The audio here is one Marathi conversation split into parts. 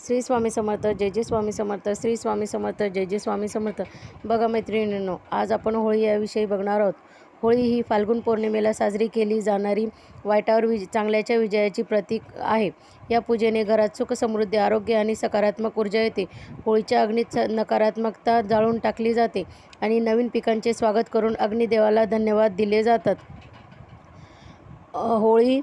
श्री स्वामी समर्थ. जय जय स्वामी समर्थ. श्री स्वामी समर्थ. जय जय स्वामी समर्थ. बघा मैत्रिणींनो, आज आपण होळी याविषयी बघणार आहोत. होळी ही फाल्गुन पौर्णिमेला साजरी केली जाणारी वाईटावर चांगल्याच्या विजयाची प्रतीक आहे. या पूजेने घरात सुख, समृद्धी, आरोग्य आणि सकारात्मक ऊर्जा येते. होळीच्या अग्नीत नकारात्मकता जाळून टाकली जाते आणि नवीन पिकांचे स्वागत करून अग्निदेवाला धन्यवाद दिले जातात. होळी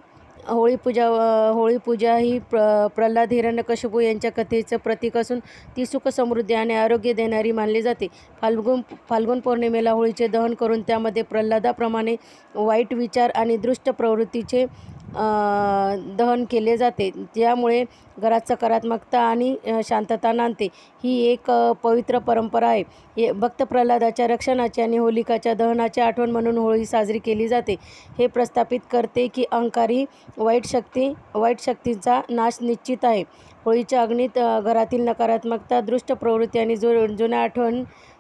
पूजा ही प्रल्हाद हिरण्यकशिपू यांच्या कथेचं प्रतीक असून ती सुख, समृद्धी आणि आरोग्य देणारी मानली जाते. फाल्गुन पौर्णिमेला होळीचे दहन करून त्यामध्ये प्रल्हादाप्रमाणे वाईट विचार आणि दुष्ट प्रवृत्तीचे दहन केले जाते, ज्यामुळे घरात सकारात्मकता आणि शांतता नांदते. ही एक पवित्र परंपरा आहे. भक्त प्रल्हादाच्या रक्षणाची आणि होलिकाच्या दहनाची आठवण म्हणून होळी साजरी केली जाते. हे प्रस्थापित करते की अहंकारी वाईट शक्तींचा नाश निश्चित आहे. होळीच्या अग्नीत घरातील नकारात्मकता, दुष्ट प्रवृत्ती आणि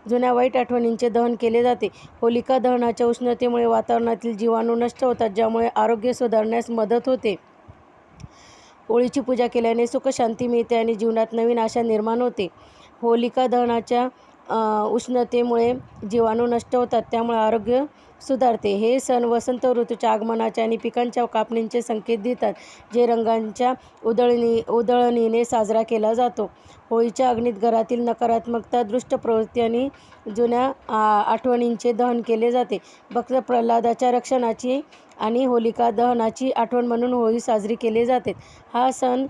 जुन्या वाईट आठवणींचे दहन केले जाते. होलिका दहनाच्या उष्णतेमुळे वातावरणातील जीवाणू नष्ट होतात, ज्यामुळे आरोग्य सुधारण्यास मदत होते. होळीची पूजा केल्याने सुख, शांती मिळते आणि जीवनात नवीन आशा निर्माण होते. होलिका दहनाच्या उष्णतेमुळे जीवाणू नष्ट होतात, त्यामुळे आरोग्य सुधारते. हे सण वसंत ऋतूच्या आगमनाचे आणि पिकांच्या कापणीचे संकेत देतात, जे रंगांच्या उधळणीने साजरा केला जातो. होळीच्या अग्नीत घरातील नकारात्मकता, दुष्ट प्रवृत्ती आणि जुन्या आठवणींचे दहन केले जाते. भक्त प्रल्हादाच्या रक्षणाची आणि होलिका दहनाची आठवण म्हणून होळी साजरी केली जाते. हा सण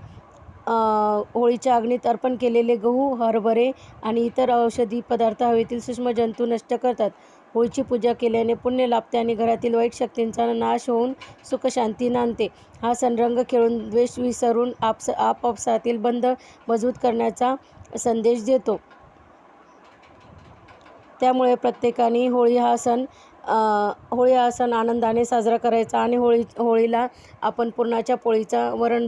होळीच्या अग्नीत अर्पण केलेले गहू, हरभरे आणि इतर औषधी पदार्थ हवेतील सूक्ष्म जंतू नष्ट करतात. होळीची पूजा केल्याने पुण्य लाभते आणि घरातील वाईट शक्तींचा नाश होऊन सुख, शांती नांदते. हा सण रंग खेळून, द्वेष विसरून आपापसातील बंध मजबूत करण्याचा संदेश देतो. त्यामुळे प्रत्येकाने होळी हा सण आनंदाने साजरा करायचा आणि होळीला आपण पुरणाच्या पोळीचा, वरण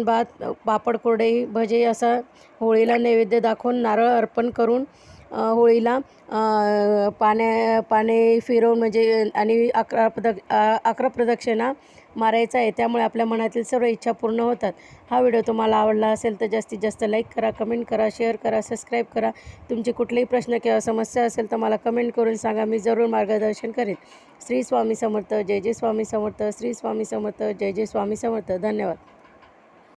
भात, पापड, कुरडई, भजे असा होळीला नैवेद्य दाखवून नारळ अर्पण करून होळीला पाने फिरवून म्हणजे आणि 11 प्रदक्षिणा मारायचा आहे. त्यामुळे आपल्या मनातील सर्व इच्छा पूर्ण होतात. हा व्हिडिओ तुम्हाला आवडला असेल तर जास्तीत जास्त लाईक करा, कमेंट करा, शेअर करा, सबस्क्राईब करा. तुमचे कुठलेही प्रश्न किंवा समस्या असेल तर मला कमेंट करून सांगा, मी जरूर मार्गदर्शन करेन. श्री स्वामी समर्थ. जय जय स्वामी समर्थ. श्री स्वामी समर्थ. जय जय स्वामी समर्थ. धन्यवाद.